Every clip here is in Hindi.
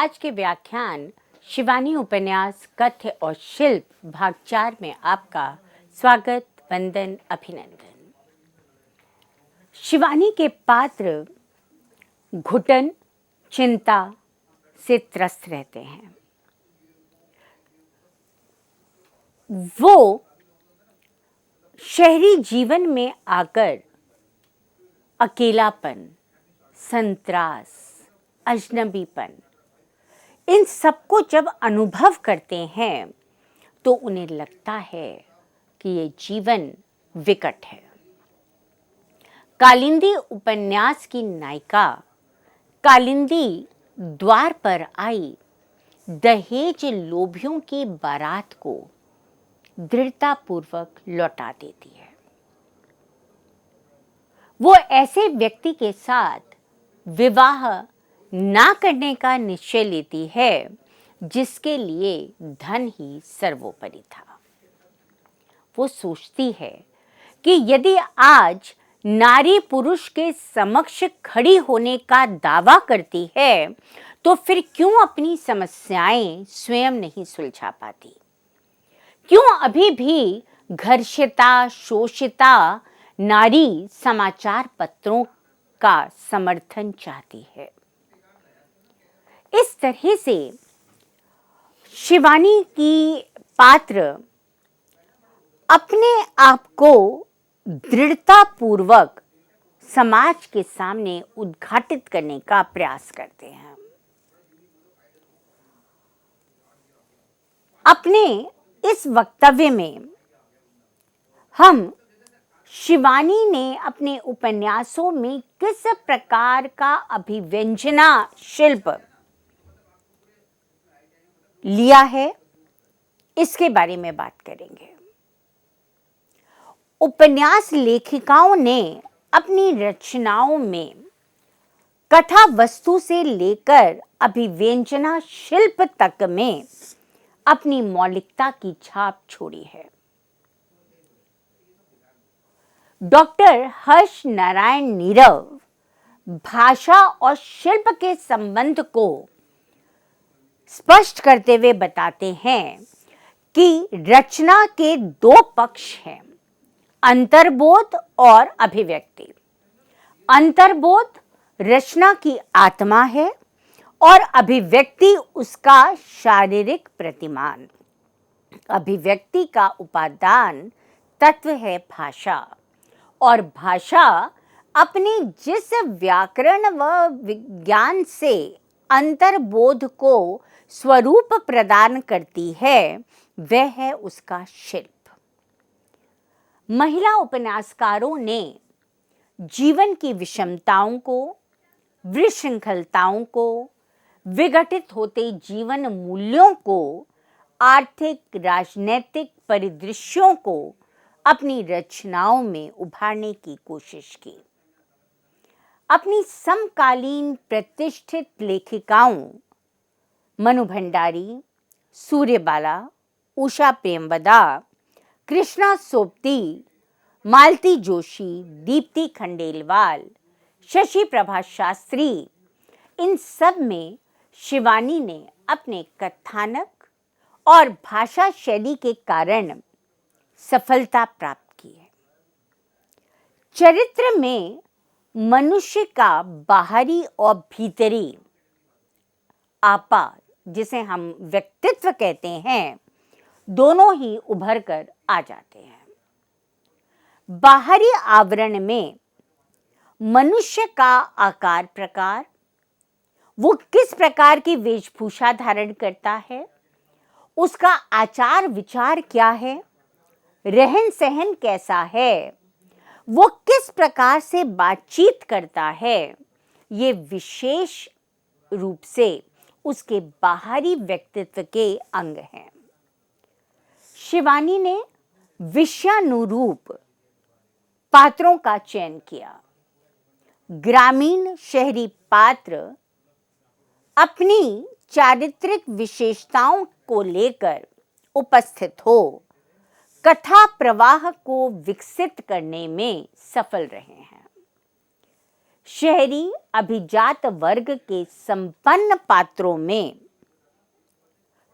आज के व्याख्यान शिवानी उपन्यास कथ्य और शिल्प भाग 4 में आपका स्वागत, वंदन, अभिनंदन। शिवानी के पात्र घुटन, चिंता से त्रस्त रहते हैं। वो शहरी जीवन में आकर अकेलापन, संत्रास, अजनबीपन, इन सबको जब अनुभव करते हैं तो उन्हें लगता है कि ये जीवन विकट है। कालिंदी उपन्यास की नायिका कालिंदी द्वार पर आई दहेज लोभियों की बारात को दृढ़तापूर्वक लौटा देती है। वो ऐसे व्यक्ति के साथ विवाह ना करने का निश्चय लेती है जिसके लिए धन ही सर्वोपरि था। वो सोचती है कि यदि आज नारी पुरुष के समक्ष खड़ी होने का दावा करती है तो फिर क्यों अपनी समस्याएं स्वयं नहीं सुलझा पाती? क्यों अभी भी घर्षिता, शोषिता नारी समाचार पत्रों का समर्थन चाहती है? इस तरह से शिवानी की पात्र अपने आप को दृढ़तापूर्वक समाज के सामने उद्घाटित करने का प्रयास करते हैं। अपने इस वक्तव्य में हम शिवानी ने अपने उपन्यासों में किस प्रकार का अभिव्यंजना शिल्प लिया है, इसके बारे में बात करेंगे। उपन्यास लेखिकाओं ने अपनी रचनाओं में कथा वस्तु से लेकर अभिव्यंजना शिल्प तक में अपनी मौलिकता की छाप छोड़ी है। डॉक्टर हर्ष नारायण नीरव भाषा और शिल्प के संबंध को स्पष्ट करते हुए बताते हैं कि रचना के दो पक्ष हैं, अंतर्बोध और अभिव्यक्ति। अंतर्बोध रचना की आत्मा है और अभिव्यक्ति उसका शारीरिक प्रतिमान। अभिव्यक्ति का उपादान तत्व है भाषा, और भाषा अपने जिस व्याकरण व विज्ञान से अंतर्बोध को स्वरूप प्रदान करती है वह है उसका शिल्प। महिला उपन्यासकारों ने जीवन की विषमताओं को, विशृंखलताओं को, विघटित होते जीवन मूल्यों को, आर्थिक राजनैतिक परिदृश्यों को अपनी रचनाओं में उभारने की कोशिश की। अपनी समकालीन प्रतिष्ठित लेखिकाओं मनु भंडारी, सूर्यबाला, उषा प्रेमवदा, कृष्णा सोबती, मालती जोशी, दीप्ति खंडेलवाल, शशि प्रभा शास्त्री, इन सब में शिवानी ने अपने कथानक और भाषा शैली के कारण सफलता प्राप्त की है। चरित्र में मनुष्य का बाहरी और भीतरी आपा, जिसे हम व्यक्तित्व कहते हैं, दोनों ही उभर कर आ जाते हैं। बाहरी आवरण में मनुष्य का आकार प्रकार, वो किस प्रकार की वेशभूषा धारण करता है, उसका आचार विचार क्या है, रहन सहन कैसा है, वो किस प्रकार से बातचीत करता है, ये विशेष रूप से उसके बाहरी व्यक्तित्व के अंग हैं। शिवानी ने विषयानुरूप पात्रों का चयन किया। ग्रामीण शहरी पात्र अपनी चारित्रिक विशेषताओं को लेकर उपस्थित हो कथा प्रवाह को विकसित करने में सफल रहे हैं। शहरी अभिजात वर्ग के संपन्न पात्रों में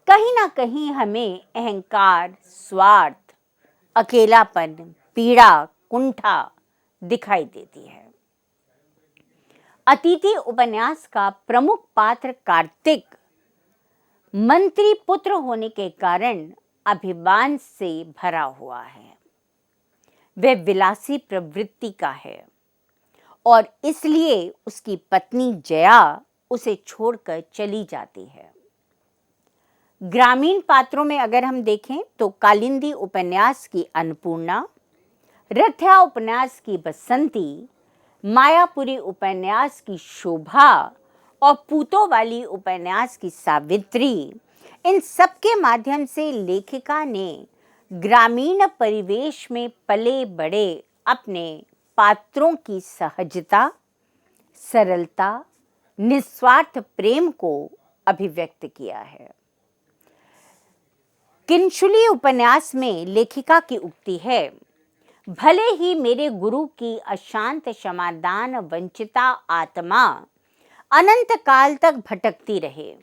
कहीं ना कहीं हमें अहंकार, स्वार्थ, अकेलापन, पीड़ा, कुंठा दिखाई देती है। अतिथि उपन्यास का प्रमुख पात्र कार्तिक मंत्री पुत्र होने के कारण अभिमान से भरा हुआ है। वह विलासी प्रवृत्ति का है और इसलिए उसकी पत्नी जया उसे छोड़कर चली जाती है। ग्रामीण पात्रों में अगर हम देखें तो कालिंदी उपन्यास की अन्नपूर्णा, रथ्या उपन्यास की बसंती, मायापुरी उपन्यास की शोभा और पूतोवाली उपन्यास की सावित्री, इन सब के माध्यम से लेखिका ने ग्रामीण परिवेश में पले बड़े अपने पात्रों की सहजता, सरलता, निस्वार्थ प्रेम को अभिव्यक्त किया है। किंशुली उपन्यास में लेखिका की उक्ति है, भले ही मेरे गुरु की अशांत क्षमादान वंचिता आत्मा अनंत काल तक भटकती रहे,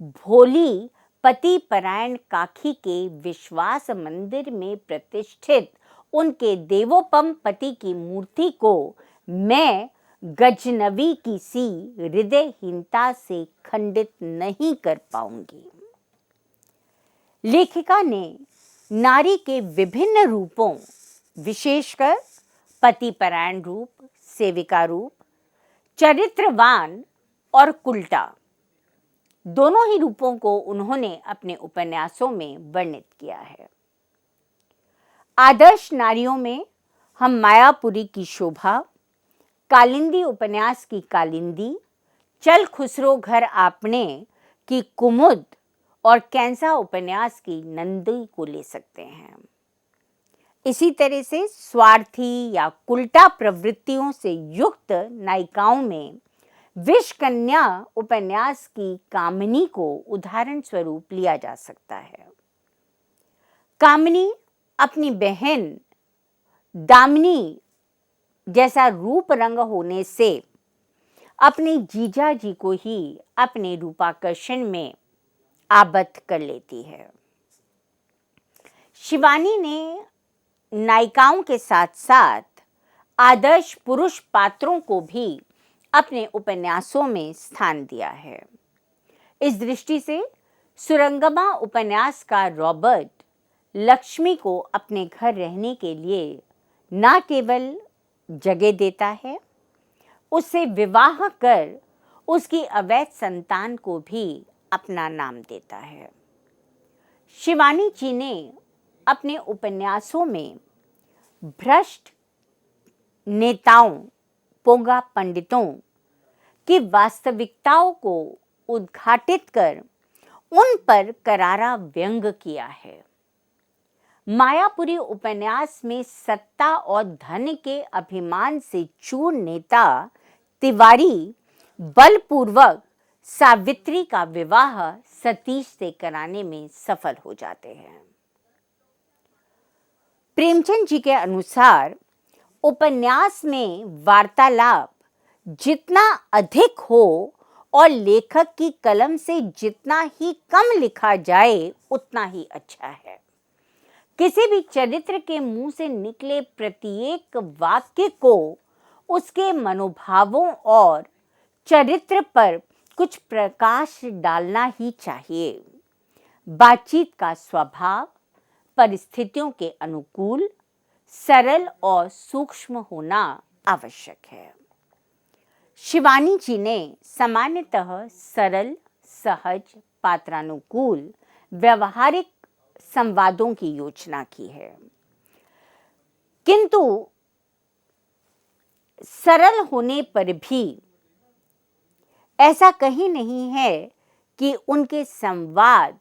भोली पति परायण काकी के विश्वास मंदिर में प्रतिष्ठित उनके देवोपम पति की मूर्ति को मैं गजनवी की सी हृदयहीनता से खंडित नहीं कर पाऊंगी। लेखिका ने नारी के विभिन्न रूपों, विशेषकर पतिपरायण रूप, सेविका रूप, चरित्रवान और कुल्टा, दोनों ही रूपों को उन्होंने अपने उपन्यासों में वर्णित किया है। आदर्श नारियों में हम मायापुरी की शोभा, कालिंदी उपन्यास की कालिंदी, चल खुसरो घर आपने की कुमुद और कैंसा उपन्यास की नंदी को ले सकते हैं। इसी तरह से स्वार्थी या कुल्टा प्रवृत्तियों से युक्त नायिकाओं में विषकन्या उपन्यास की कामिनी को उदाहरण स्वरूप लिया जा सकता है। कामिनी अपनी बहन दामिनी जैसा रूप रंग होने से अपने जीजा जी को ही अपने रूपाकर्षण में आबद्ध कर लेती है। शिवानी ने नायिकाओं के साथ साथ आदर्श पुरुष पात्रों को भी अपने उपन्यासों में स्थान दिया है। इस दृष्टि से सुरंगमा उपन्यास का रॉबर्ट लक्ष्मी को अपने घर रहने के लिए न केवल जगह देता है, उससे विवाह कर उसकी अवैध संतान को भी अपना नाम देता है। शिवानी जी ने अपने उपन्यासों में भ्रष्ट नेताओं, पोंगा पंडितों की वास्तविकताओं को उद्घाटित कर उन पर करारा व्यंग किया है। मायापुरी उपन्यास में सत्ता और धन के अभिमान से चूर नेता तिवारी बलपूर्वक सावित्री का विवाह सतीश से कराने में सफल हो जाते हैं। प्रेमचंद जी के अनुसार उपन्यास में वार्तालाप जितना अधिक हो और लेखक की कलम से जितना ही कम लिखा जाए उतना ही अच्छा है। किसी भी चरित्र के मुंह से निकले प्रत्येक वाक्य को उसके मनोभावों और चरित्र पर कुछ प्रकाश डालना ही चाहिए। बातचीत का स्वभाव परिस्थितियों के अनुकूल, सरल और सूक्ष्म होना आवश्यक है। शिवानी जी ने सामान्यतः सरल, सहज, पात्रानुकूल, व्यवहारिक संवादों की योजना की है, किंतु सरल होने पर भी ऐसा कहीं नहीं है कि उनके संवाद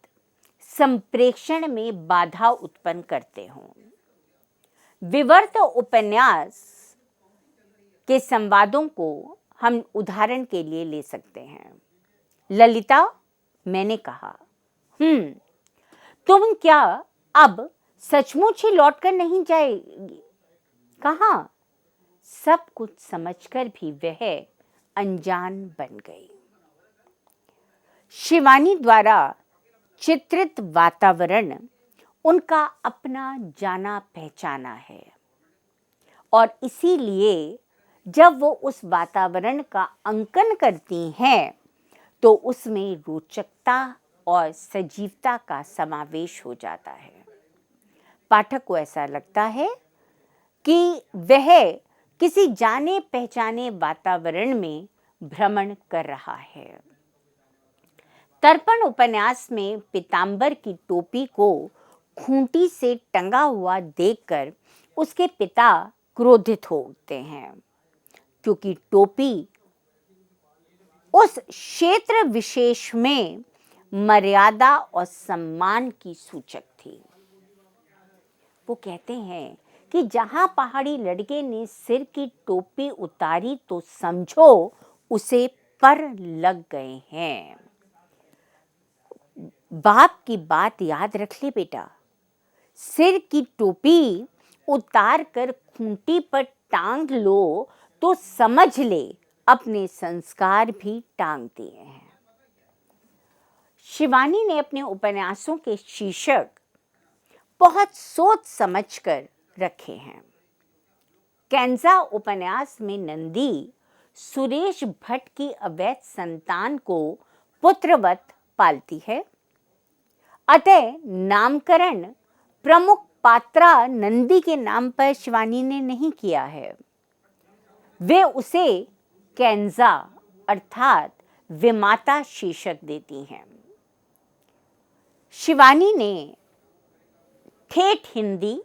संप्रेषण में बाधा उत्पन्न करते हों। विवर्त उपन्यास के संवादों को हम उदाहरण के लिए ले सकते हैं। ललिता, मैंने कहा, तुम क्या अब सचमुच ही लौटकर नहीं जाएगी? कहाँ? सब कुछ समझकर भी वह अनजान बन गई। शिवानी द्वारा चित्रित वातावरण उनका अपना जाना पहचाना है और इसीलिए जब वो उस वातावरण का अंकन करती हैं तो उसमें रोचकता और सजीवता का समावेश हो जाता है। पाठक को ऐसा लगता है कि वह किसी जाने पहचाने वातावरण में भ्रमण कर रहा है। तर्पण उपन्यास में पीतांबर की टोपी को खूंटी से टंगा हुआ देखकर उसके पिता क्रोधित हो उठते हैं, क्योंकि टोपी उस क्षेत्र विशेष में मर्यादा और सम्मान की सूचक थी। वो कहते हैं कि जहां पहाड़ी लड़के ने सिर की टोपी उतारी तो समझो उसे पर लग गए हैं। बाप की बात याद रख ले बेटा, सिर की टोपी उतार कर खूंटी पर टांग लो तो समझ ले अपने संस्कार भी टांग दिए हैं। शिवानी ने अपने उपन्यासों के शीर्षक बहुत सोच समझकर रखे हैं। कैंजा उपन्यास में नंदी सुरेश भट्ट की अवैध संतान को पुत्रवत पालती है, अतः नामकरण प्रमुख पात्रा नंदी के नाम पर शिवानी ने नहीं किया है। वे उसे कैंजा अर्थात विमाता शीर्षक देती हैं। शिवानी ने ठेठ हिंदी,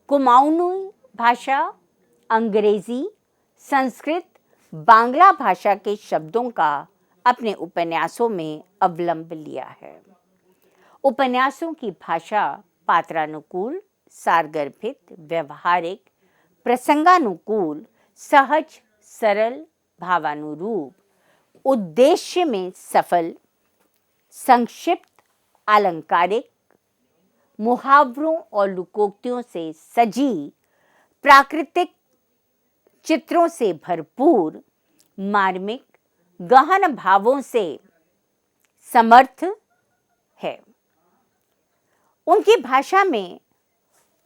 कुमाऊनी भाषा, अंग्रेजी, संस्कृत, बांग्ला भाषा के शब्दों का अपने उपन्यासों में अवलंब लिया है। उपन्यासों की भाषा पात्रानुकूल, सारगर्भित, व्यवहारिक, प्रसंगानुकूल, सहज, सरल, भावानुरूप, उद्देश्य में सफल, संक्षिप्त, अलंकारिक, मुहावरों और लोकोक्तियों से सजी, प्राकृतिक चित्रों से भरपूर, मार्मिक, गहन भावों से समर्थ है। उनकी भाषा में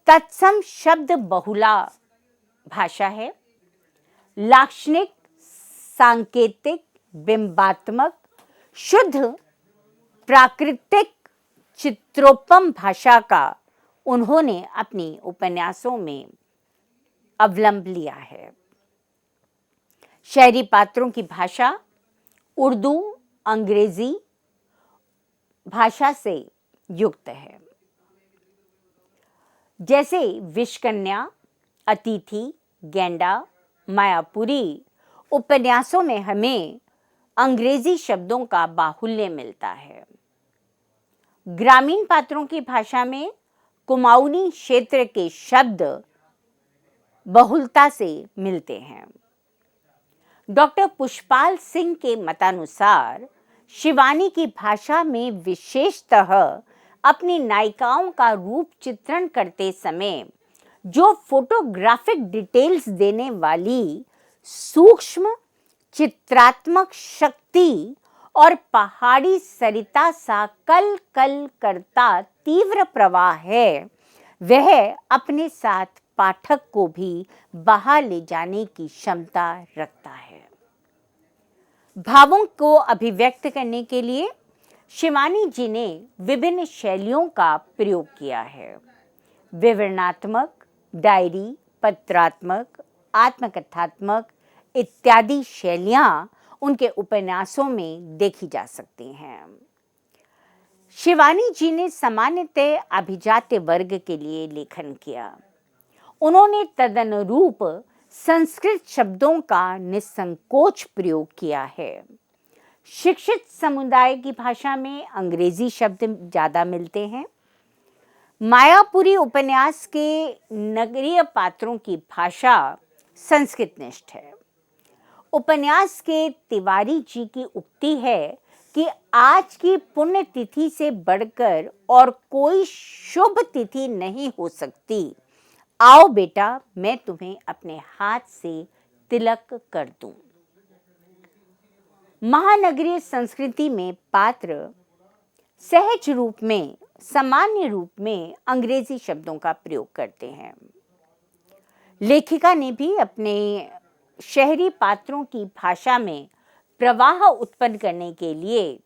तत्सम शब्द बहुला भाषा है। लाक्षणिक, सांकेतिक, बिंबात्मक, शुद्ध प्राकृतिक चित्रोपम भाषा का उन्होंने अपनी उपन्यासों में अवलंब लिया है। शहरी पात्रों की भाषा उर्दू, अंग्रेजी भाषा से युक्त है। जैसे विषकन्या, अतिथि, गेंडा, मायापुरी उपन्यासों में हमें अंग्रेजी शब्दों का बाहुल्य मिलता है। ग्रामीण पात्रों की भाषा में कुमाऊनी क्षेत्र के शब्द बहुलता से मिलते हैं। डॉक्टर पुष्पाल सिंह के मतानुसार शिवानी की भाषा में विशेषतः अपनी नायिकाओं का रूप चित्रण करते समय जो फोटोग्राफिक डिटेल्स देने वाली सूक्ष्म चित्रात्मक शक्ति और पहाड़ी सरिता सा कल कल करता तीव्र प्रवाह है, वह अपने साथ पाठक को भी बहा ले जाने की क्षमता रखता है। भावों को अभिव्यक्त करने के लिए शिवानी जी ने विभिन्न शैलियों का प्रयोग किया है। विवरणात्मक, डायरी, पत्रात्मक, आत्मकथात्मक इत्यादि शैलियां उनके उपन्यासों में देखी जा सकती हैं। शिवानी जी ने सामान्यतः अभिजात्य वर्ग के लिए लेखन किया। उन्होंने तदनुरूप संस्कृत शब्दों का निसंकोच प्रयोग किया है। शिक्षित समुदाय की भाषा में अंग्रेजी शब्द ज़्यादा मिलते हैं। मायापुरी उपन्यास के नगरीय पात्रों की भाषा संस्कृतनिष्ठ है। उपन्यास के तिवारी जी की उक्ति है कि आज की पुण्यतिथि से बढ़कर और कोई शुभ तिथि नहीं हो सकती। आओ बेटा मैं तुम्हें अपने हाथ से तिलक कर दूं। महानगरीय संस्कृति में पात्र सहज रूप में, सामान्य रूप में अंग्रेजी शब्दों का प्रयोग करते हैं। लेखिका ने भी अपने शहरी पात्रों की भाषा में प्रवाह उत्पन्न करने के लिए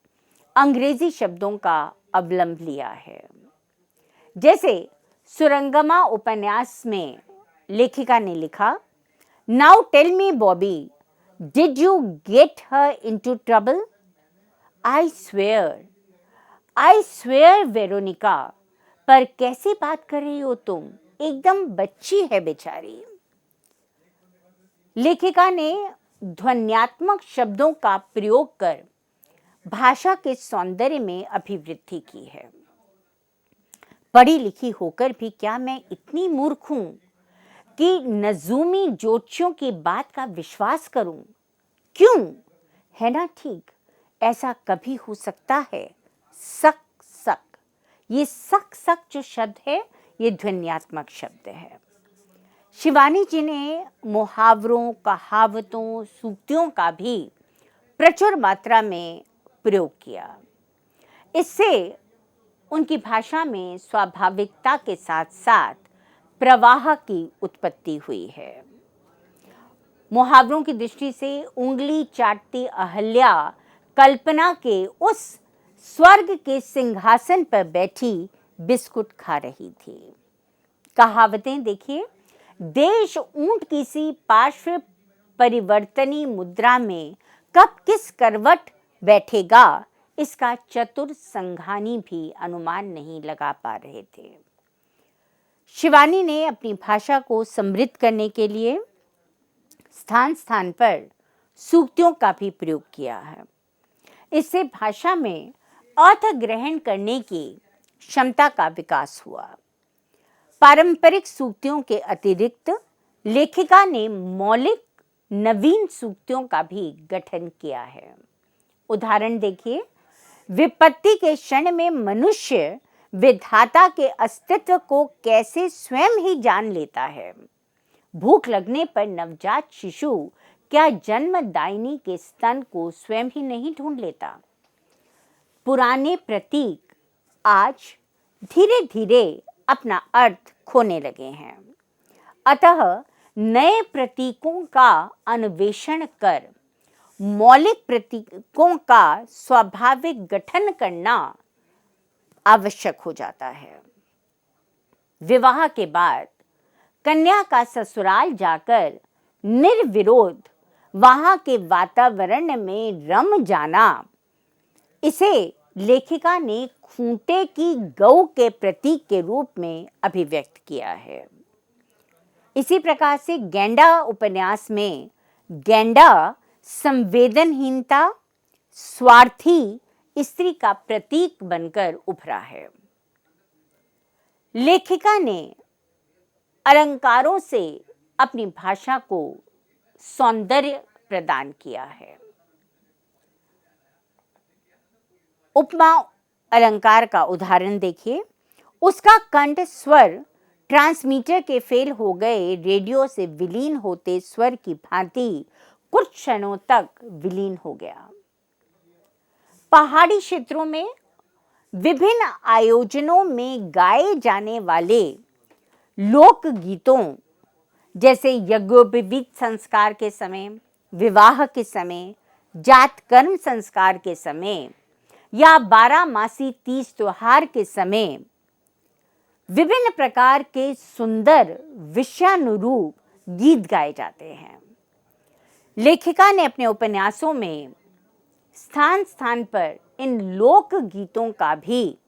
अंग्रेजी शब्दों का अवलंब लिया है। जैसे सुरंगमा उपन्यास में लेखिका ने लिखा, now tell me Bobby, did you get her into trouble? I swear Veronica, पर कैसी बात कर रही हो तुम, एकदम बच्ची है बेचारी। लेखिका ने ध्वन्यात्मक शब्दों का प्रयोग कर भाषा के सौंदर्य में अभिवृद्धि की है। पढ़ी लिखी होकर भी क्या मैं इतनी मूर्ख हूं कि नजूमी ज्योतिषियों की बात का विश्वास करूं? क्यों? है ना ठीक, ऐसा कभी हो सकता है? सक सक, ये सक सक जो शब्द है ये ध्वन्यात्मक शब्द है। शिवानी जी ने मुहावरों, कहावतों, सूक्तियों का भी प्रचुर मात्रा में प्रयोग किया। इससे उनकी भाषा में स्वाभाविकता के साथ साथ प्रवाह की उत्पत्ति हुई है। मुहावरों की दृष्टि से उंगली चाटती अहल्या कल्पना के उस स्वर्ग के सिंहासन पर बैठी बिस्कुट खा रही थी। कहावतें देखिए, देश ऊंट की सी पार्श्व परिवर्तनी मुद्रा में कब किस करवट बैठेगा, इसका चतुर संघानी भी अनुमान नहीं लगा पा रहे थे। शिवानी ने अपनी भाषा को समृद्ध करने के लिए स्थान स्थान पर सूक्तियों का भी प्रयोग किया है। इससे भाषा में अर्थ ग्रहण करने की क्षमता का विकास हुआ। पारंपरिक सूक्तियों के अतिरिक्त लेखिका ने मौलिक नवीन सूक्तियों का भी गठन किया है। उदाहरण देखिए, विपत्ति के क्षण में मनुष्य विधाता के अस्तित्व को कैसे स्वयं ही जान लेता है। भूख लगने पर नवजात शिशु क्या जन्मदायिनी के स्तन को स्वयं ही नहीं ढूंढ लेता। पुराने प्रतीक आज धीरे धीरे अपना अर्थ खोने लगे हैं। अतः नए प्रतीकों का अन्वेषण कर मौलिक प्रतीकों का स्वाभाविक गठन करना आवश्यक हो जाता है। विवाह के बाद कन्या का ससुराल जाकर निर्विरोध वहां के वातावरण में रम जाना, इसे लेखिका ने खूंटे की गऊ के प्रतीक के रूप में अभिव्यक्त किया है। इसी प्रकार से गैंडा उपन्यास में गैंडा संवेदनहीनता, स्वार्थी स्त्री का प्रतीक बनकर उभरा है। लेखिका ने अलंकारों से अपनी भाषा को सौंदर्य प्रदान किया है। उपमा अलंकार का उदाहरण देखिए, उसका कंठ स्वर ट्रांसमीटर के फेल हो गए रेडियो से विलीन होते स्वर की भांति कुछ क्षणों तक विलीन हो गया। पहाड़ी क्षेत्रों में विभिन्न आयोजनों में गाए जाने वाले लोक गीतों, जैसे यज्ञोपवीत संस्कार के समय, विवाह के समय, जात कर्म संस्कार के समय या 12 मासी तीज त्योहार के समय विभिन्न प्रकार के सुंदर विषयानुरूप गीत गाए जाते हैं। लेखिका ने अपने उपन्यासों में स्थान स्थान पर इन लोक गीतों का भी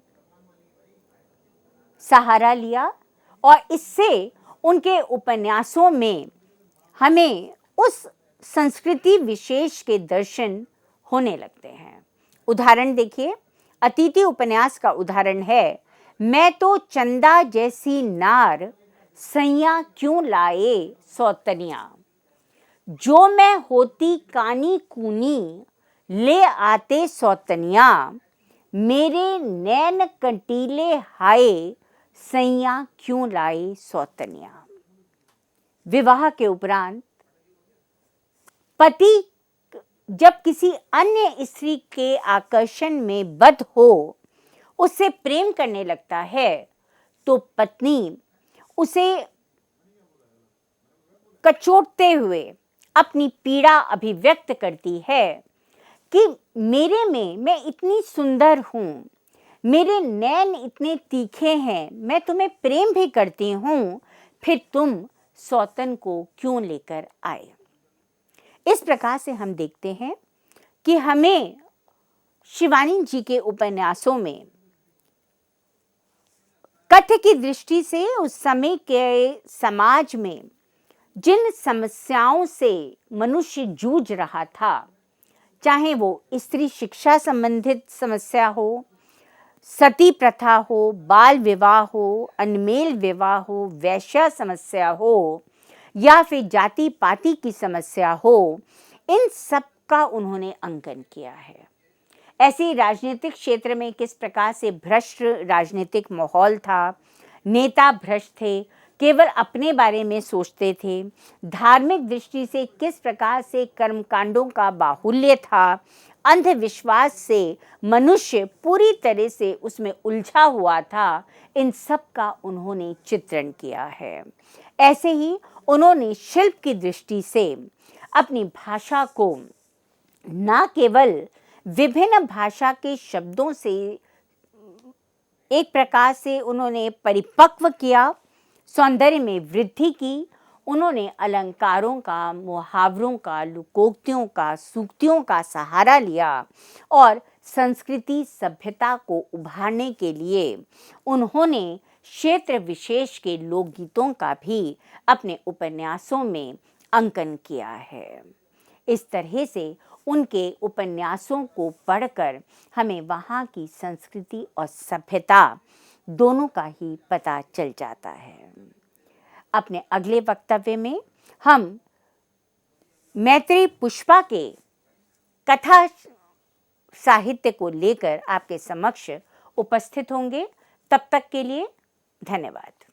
सहारा लिया और इससे उनके उपन्यासों में हमें उस संस्कृति विशेष के दर्शन होने लगते हैं। उदाहरण देखिए, अतिथि उपन्यास का उदाहरण है, मैं तो चंदा जैसी नार सैया क्यों लाए सौतनिया, जो मैं होती कानी कूनी ले आते सौतनिया, मेरे नैन कंटीले हाय सैया क्यों लाए सौतनिया। विवाह के उपरांत पति जब किसी अन्य स्त्री के आकर्षण में बद्ध हो, उससे प्रेम करने लगता है, तो पत्नी उसे कचोटते हुए अपनी पीड़ा अभिव्यक्त करती है कि मेरे में मैं इतनी सुंदर हूँ, मेरे नैन इतने तीखे हैं, मैं तुम्हें प्रेम भी करती हूँ, फिर तुम सौतन को क्यों लेकर आए। इस प्रकार से हम देखते हैं कि हमें शिवानी जी के उपन्यासों में कथ्य की दृष्टि से उस समय के समाज में जिन समस्याओं से मनुष्य जूझ रहा था, चाहे वो स्त्री शिक्षा संबंधित समस्या हो, सती प्रथा हो, बाल विवाह हो, अनमेल विवाह हो, वैश्या समस्या हो, या फिर जाति पाति की समस्या हो, इन सब का उन्होंने अंकन किया है। ऐसे ही राजनीतिक क्षेत्र में किस प्रकार से भ्रष्ट राजनीतिक माहौल था, नेता भ्रष्ट थे, केवल अपने बारे में सोचते थे, धार्मिक दृष्टि से किस प्रकार से कर्मकांडों का बाहुल्य था, अंधविश्वास से मनुष्य पूरी तरह से उसमें उलझा हुआ था, इन सब का उन्होंने चित्रण किया है। ऐसे ही उन्होंने शिल्प की दृष्टि से अपनी भाषा को न केवल विभिन्न भाषा के शब्दों से एक प्रकार से उन्होंने परिपक्व किया, सौंदर्य में वृद्धि की, उन्होंने अलंकारों का, मुहावरों का, लोकोक्तियों का, सूक्तियों का सहारा लिया और संस्कृति सभ्यता को उभारने के लिए उन्होंने क्षेत्र विशेष के लोकगीतों का भी अपने उपन्यासों में अंकन किया है। इस तरह से उनके उपन्यासों को पढ़कर हमें वहाँ की संस्कृति और सभ्यता दोनों का ही पता चल जाता है। अपने अगले वक्तव्य में हम मैत्रेयी पुष्पा के कथा साहित्य को लेकर आपके समक्ष उपस्थित होंगे। तब तक के लिए धन्यवाद।